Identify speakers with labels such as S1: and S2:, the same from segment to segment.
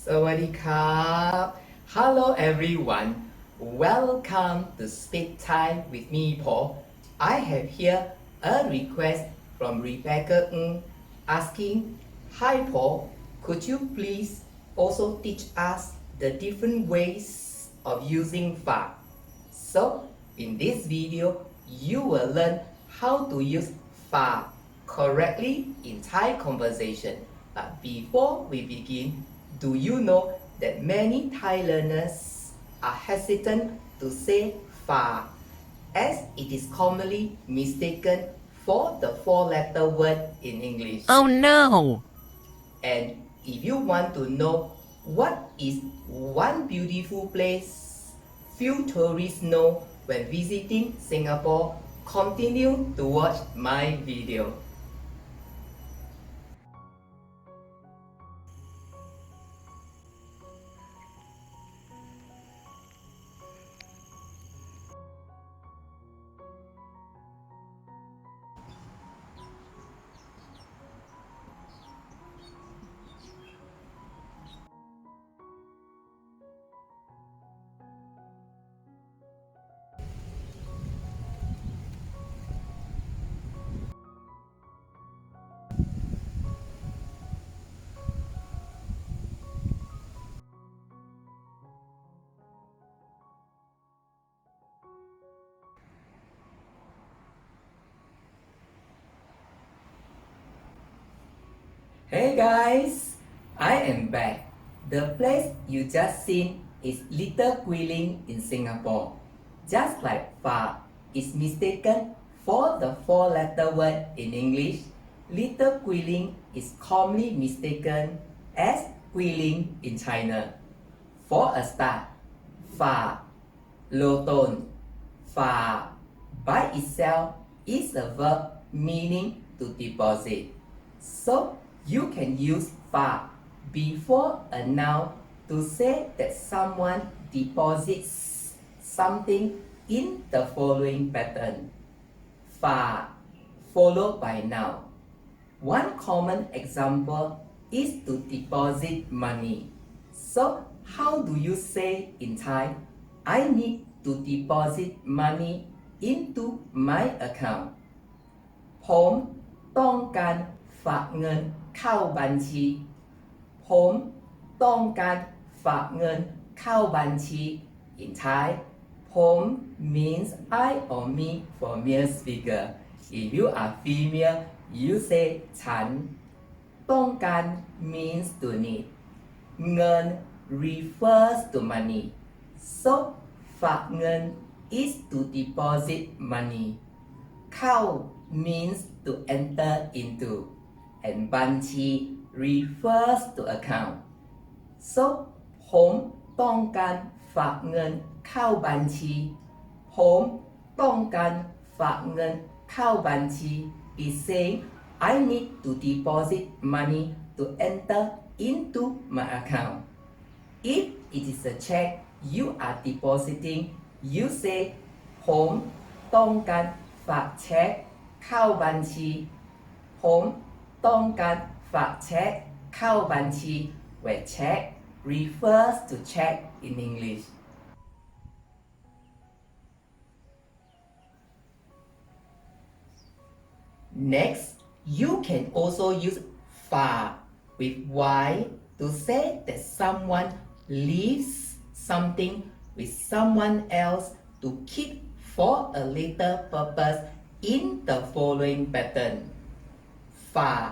S1: สวัสดีครับ Hello everyone. Welcome to Speak Thai with me, Paul. I have here a request from Rebecca Ng asking, Hi Paul, could you please also teach us the different ways of using faak? So, in this video, you will learn how to use faak correctly in Thai conversation. But before we begin, do you know that many Thai learners are hesitant to say faak as it is commonly mistaken for the four-letter word in English?
S2: Oh no!
S1: And if you want to know what is one beautiful place few tourists know when visiting Singapore, continue to watch my video. Hey guys, I am back. The place you just seen is Little Guilin in Singapore. Just like far is mistaken for the four-letter word in English, Little Guilin is commonly mistaken as Guilin in China. For a start, far, low tone, far by itself is a verb meaning to deposit. So you can use far before a noun to say that someone deposits something in the following pattern. Far followed by noun. One common example is to deposit money. So how do you say in Thai, I need to deposit money into my account? ผมต้องการฝากเงินเข้าบัญชี ผมต้องการฝากเงินเข้าบัญชี In Thai ผม means I or me for male speaker. If you are female, you say ฉัน ต้องการ means to need. เงิน refers to money. So ฝากเงิน is to deposit money. เข้า means to enter into, and บัญชี refers to account. So ผมต้องการฝากเงินเข้าบัญชี ผมต้องการฝากเงินเข้าบัญชี is saying I need to deposit money to enter into my account. If it is a check you are depositing, you say ผมต้องการฝากเช็คเข้าบัญชี ผมต้องการฝากเช็คเข้าบัญชี where check refers to check in English. Next, you can also use far with y to say that someone leaves something with someone else to keep for a later purpose in the following pattern. Far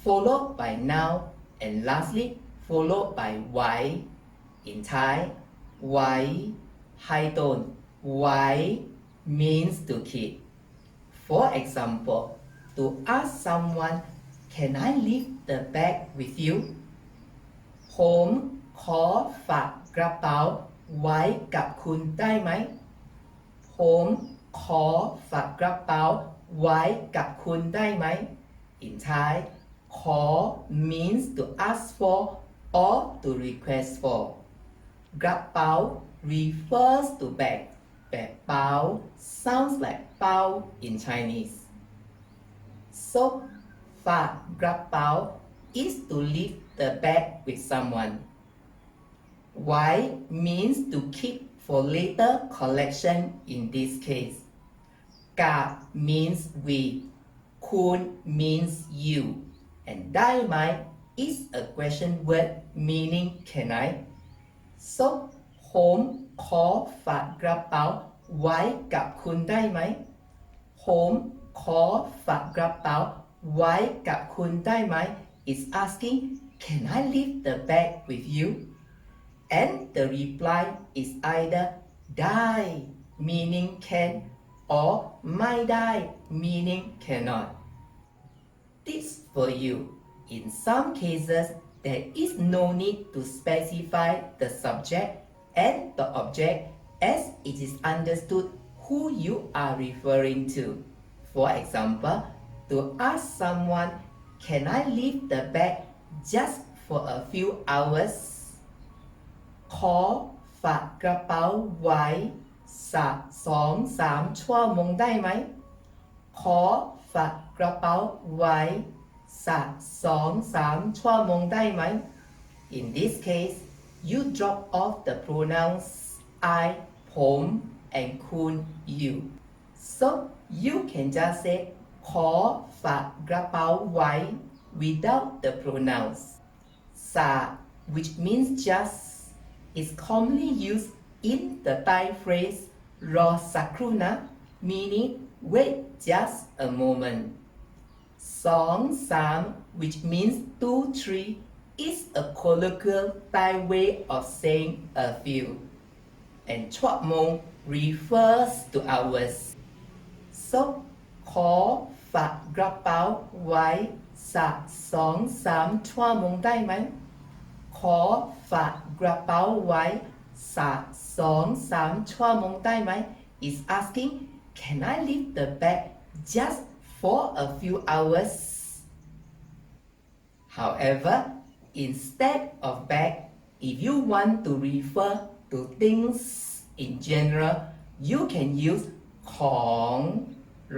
S1: followed by noun and lastly followed by y. In Thai, y high tone. Y means to keep. For example, to ask someone, can I leave the bag with you? ผมขอฝากกระเป๋าไว้กับคุณได้ไหม ผมขอฝากกระเป๋าไว้กับคุณได้ไหม In Thai, ขอ means to ask for or to request for. กระเป๋า refers to bag, but เป๋า sounds like เป๋า in Chinese. So, ฝากกระเป๋า is to leave the bag with someone. Why means to keep for later collection in this case. กะ means with, คุณ means you, and ได้ไหม is a question word meaning can I. So ผมขอฝากกระเป๋าไว้กับคุณได้ไหม ผมขอฝากกระเป๋าไว้กับคุณได้ไหม is asking can I leave the bag with you, and the reply is either ได้ meaning can or ไม่ได้ meaning cannot. Tips for you. In some cases, there is no need to specify the subject and the object as it is understood who you are referring to. For example, to ask someone, can I leave the bag just for a few hours? ขอฝากกระเป๋าไว้สัก2-3 ชั่วโมงได้ไหม ขอฝากกระเป๋าไว้สัก2-3 ชั่วโมงได้ไหม In this case, you drop off the pronouns I, ผม and คุณ you. So you can just say ขอฝากกระเป๋าไว้ without the pronouns. สัก which means just, is commonly used in the Thai phrase รอสักครู่นะ meaning wait just a moment. 2-3, which means 2-3, is a colloquial Thai way of saying a few, and ชั่วโมง refers to hours. So ขอฝากกระเป๋าไว้สัก2-3 ชั่วโมงได้ไหม ขอฝากกระเป๋าไว้สัก2-3 ชั่วโมงได้ไหม is asking can I leave the bag just for a few hours? However, instead of bag, if you want to refer to things in general, you can use ของ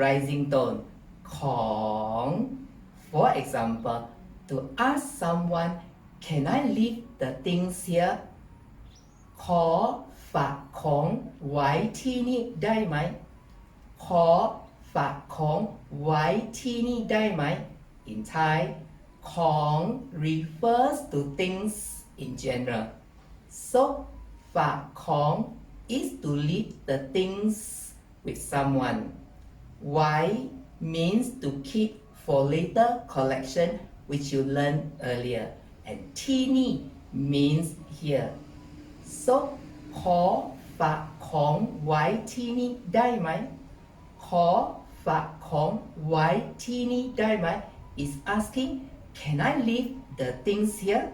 S1: rising tone ของ For example, to ask someone, can I leave the things here? ขอฝากของไว้ที่นี่ได้ไหม ขอฝากของไว้ที่นี่ได้ไหม In Thai, ของ refers to things in general. So ฝากของ is to leave the things with someone. ไว้ means to keep for later collection, which you learned earlier, and ที่นี่ means here. So ขอฝากของไว้ที่นี่ได้ไหม ขอฝากของไว้ที่นี่ได้ไหม is asking can I leave the things here?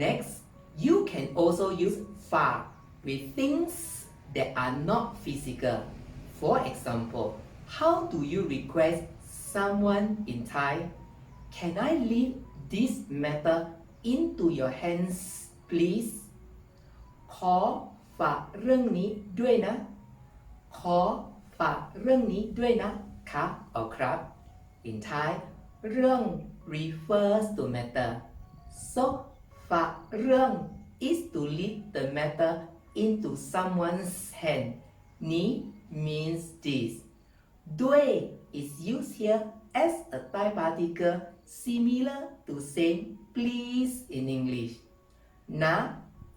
S1: Next, you can also use faak with things that are not physical. For example, how do you request someone in Thai? Can I leave this matter into your hands, please? ขอฝากเรื่องนี้ด้วยนะ ขอฝากเรื่องนี้ด้วยนะคะเอาครับ In Thai, เรื่อง refers to matter. So ฝากเรื่อง is to leave the matter into someone's hand. นี้ means this. ด้วย is used here as a Thai particle similar to saying please in English. Na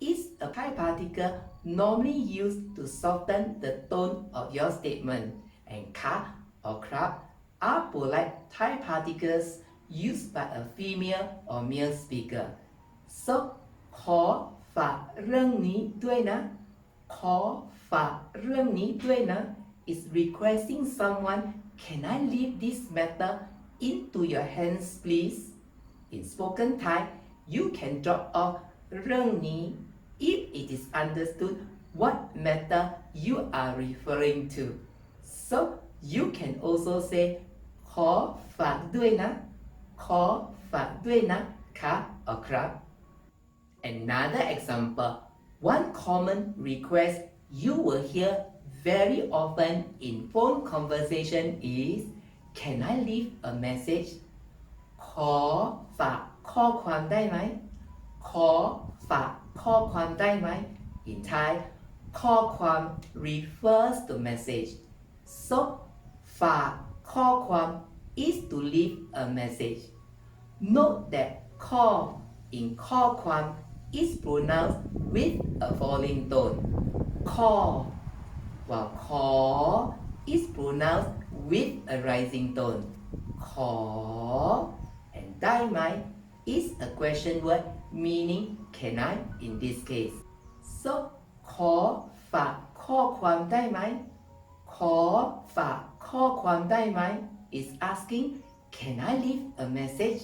S1: is a Thai particle normally used to soften the tone of your statement, and ka or krap are polite Thai particles used by a female or male speaker. So ขอฝากเรื่องนี้ด้วยนะ ขอฝากเรื่องนี้ด้วยนะ is requesting someone, can I leave this matter into your hands please? In spoken Thai, you can drop off เรื่องนี้ if it is understood what matter you are referring to. So you can also say ขอฝากด้วยนะ ขอฝากด้วยนะคะ or ครับ Another example, one common request you will hear very often in phone conversation is, Can I leave a message? ขอฝากข้อความได้ไหม ขอฝากข้อความได้ไหม In Thai ข้อความ refers to message. So ฝากข้อความ is to leave a message. Note that call in ข้อความ is pronounced with a falling tone. Call, while call is pronounced with a rising tone. Call and ได้ไหม is a question word meaning can I in this case. So ขอฝากข้อความได้ไหม ขอฝากข้อความได้ไหม is asking can I leave a message?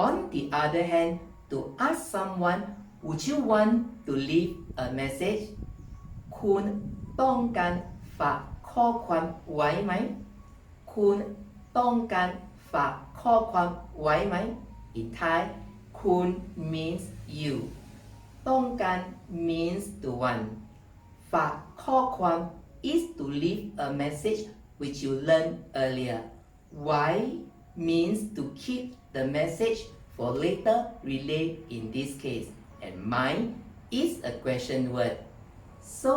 S1: On the other hand, to ask someone would you want to leave a message? คุณต้องการฝากข้อความไว้ไหม คุณต้องการฝากข้อความไว้ไหม In Thai คุณ means you ต้องการ means the one ฝากข้อความ is to leave a message which you learned earlier. Why means to keep the message for later relay in this case. And mine is a question word. So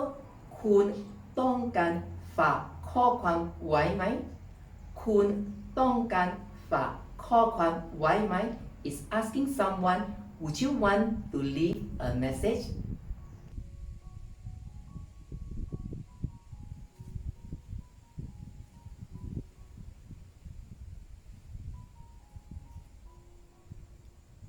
S1: คุณต้องการฝากข้อความไว้ไหม คุณต้องการฝากข้อความไว้ไหม is asking someone would you want to leave a message?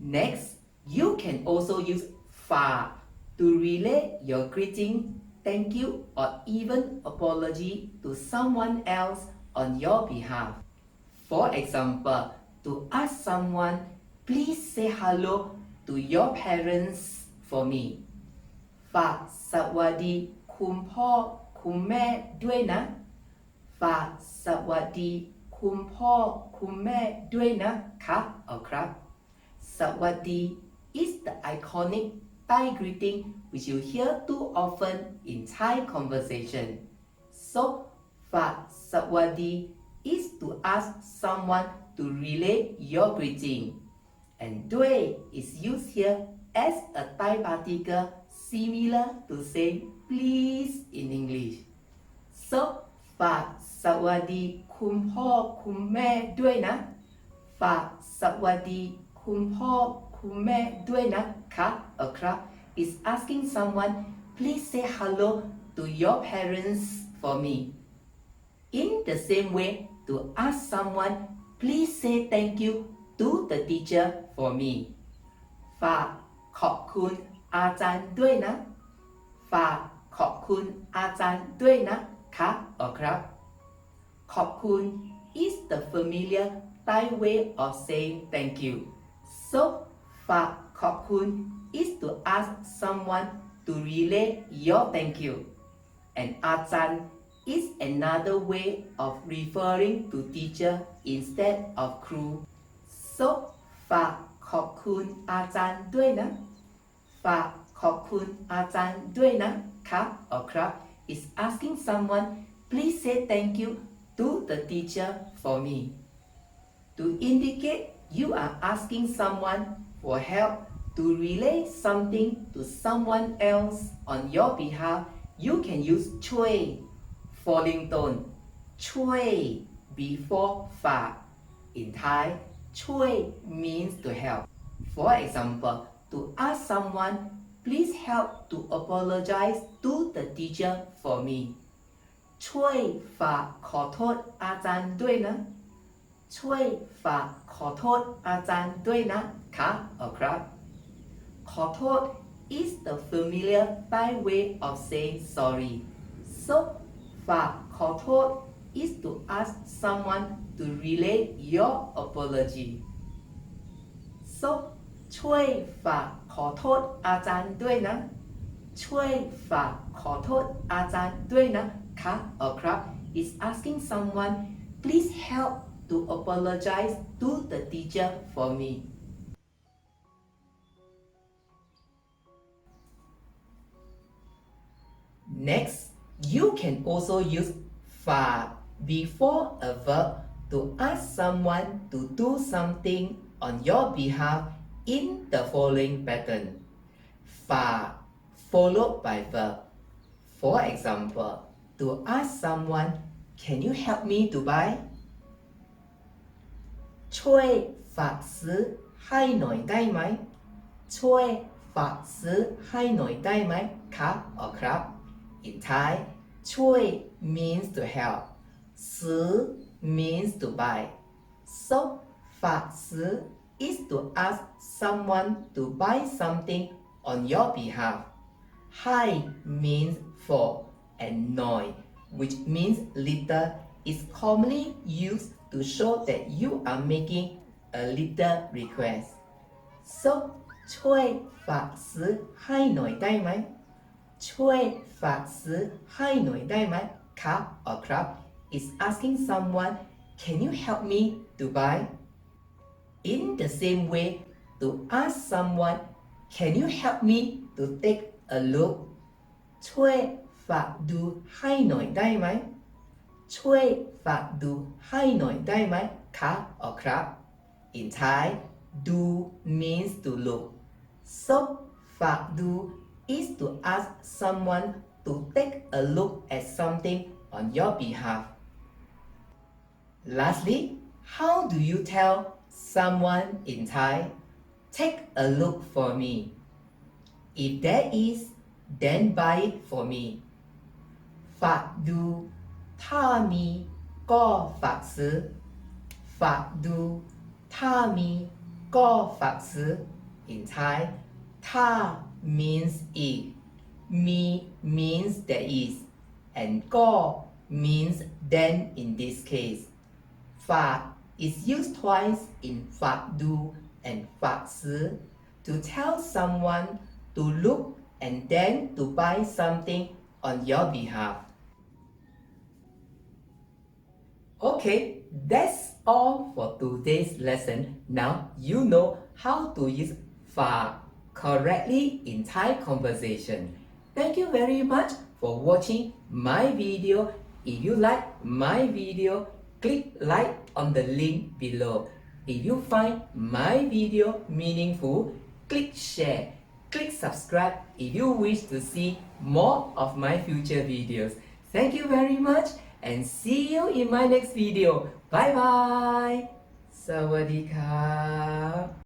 S1: Next, you can also use faak to relay your greeting, thank you, or even apology to someone else on your behalf. For example, to ask someone, please say hello to your parents for me. ฝากสวัสดีคุณพ่อคุณแม่ด้วยนะ ฝากสวัสดีคุณพ่อคุณแม่ด้วยนะคะเอาครับ สวัสดี is the iconic Thai greeting which you hear too often in Thai conversation. So, ฝากสวัสดี is to ask someone to relay your greeting. And ด้วย is used here as a Thai particle similar to saying please in English. So, ฝากสวัสดีคุณพ่อคุณแม่ด้วยนะ ฝากสวัสดีคุณพ่อคุณแม่ด้วยนะคะครับ is asking someone please say hello to your parents for me. In the same way, to ask someone please say thank you to the teacher for me. ฝากขอบคุณอาจารย์ด้วยนะ ฝากขอบคุณอาจารย์ด้วยนะคะครับ ขอบคุณ is the familiar Thai way of saying thank you. So, ฝากขอบคุณ is to ask someone to relay your thank you. And อาจารย์ is another way of referring to teacher instead of ครู So, ฝากขอบคุณอาจารย์ด้วยนะ ฝากขอบคุณอาจารย์ด้วยนะคะครับ is asking someone please say thank you to the teacher for me. To indicate you are asking someone for help to relay something to someone else on your behalf, you can use ช่วย falling tone ช่วย before ฝาก In Thai ช่วย means to help. For example, to ask someone please help to apologize to the teacher for me. ช่วยฝากขอโทษอาจารย์ด้วยนะ ช่วยฝากขอโทษอาจารย์ด้วยนะคะครับ ขอโทษ is the familiar Thai way of saying sorry. So, ฝากขอโทษ is to ask someone to relay your apology. So, ช่วยฝากขอโทษอาจารย์ด้วยนะ ช่วยฝากขอโทษอาจารย์ด้วยนะคะครับ is asking someone please help to apologize to the teacher for me. Next, you can also use faak before a verb to ask someone to do something on your behalf in the following pattern. Faak followed by verb. For example, to ask someone, can you help me to buy? ช่วยฝากซื้อให้หน่อยได้ไหม ช่วยฝากซื้อให้หน่อยได้ไหมครับ or ครับ In Thai ช่วย means to help ซื้อ means to buy so ฝากซื้อ is to ask someone to buy something on your behalf ให้ means for and หน่อย which means little is commonly used to show that you are making a little request so ช่วยฝากซื้อให้หน่อยได้ไหม ช่วยฝากซื้อให้หน่อยได้ไหมครับ or ครับ is asking someone can you help me to buy in the same way to ask someone can you help me to take a look ช่วยฝากดูให้หน่อยได้ไหม ช่วยฝากดูให้หน่อยได้ไหมครับ or ครับ In Thai do means to look so ฝากดู is to ask someone to take a look at something on your behalf Lastly, how do you tell someone in Thai take a look for me if there is then buy it for me ฝากดูถ้ามีก็ฝากซื้อ ฝากดูถ้ามีก็ฝากซื้อ In Thai ถ้า means if มี means there is and ก็ means then in this case ฝาก is used twice in ฝากดู and ฝากซื้อ to tell someone to look and then to buy something on your behalf Okay, that's all for today's lesson. Now you know how to use faak correctly in Thai conversation. Thank you very much for watching my video. If you like my video, click like on the link below. If you find my video meaningful, click share. Click subscribe if you wish to see more of my future videos. Thank you very much and see you in my next video. Bye bye. สวัสดีครับ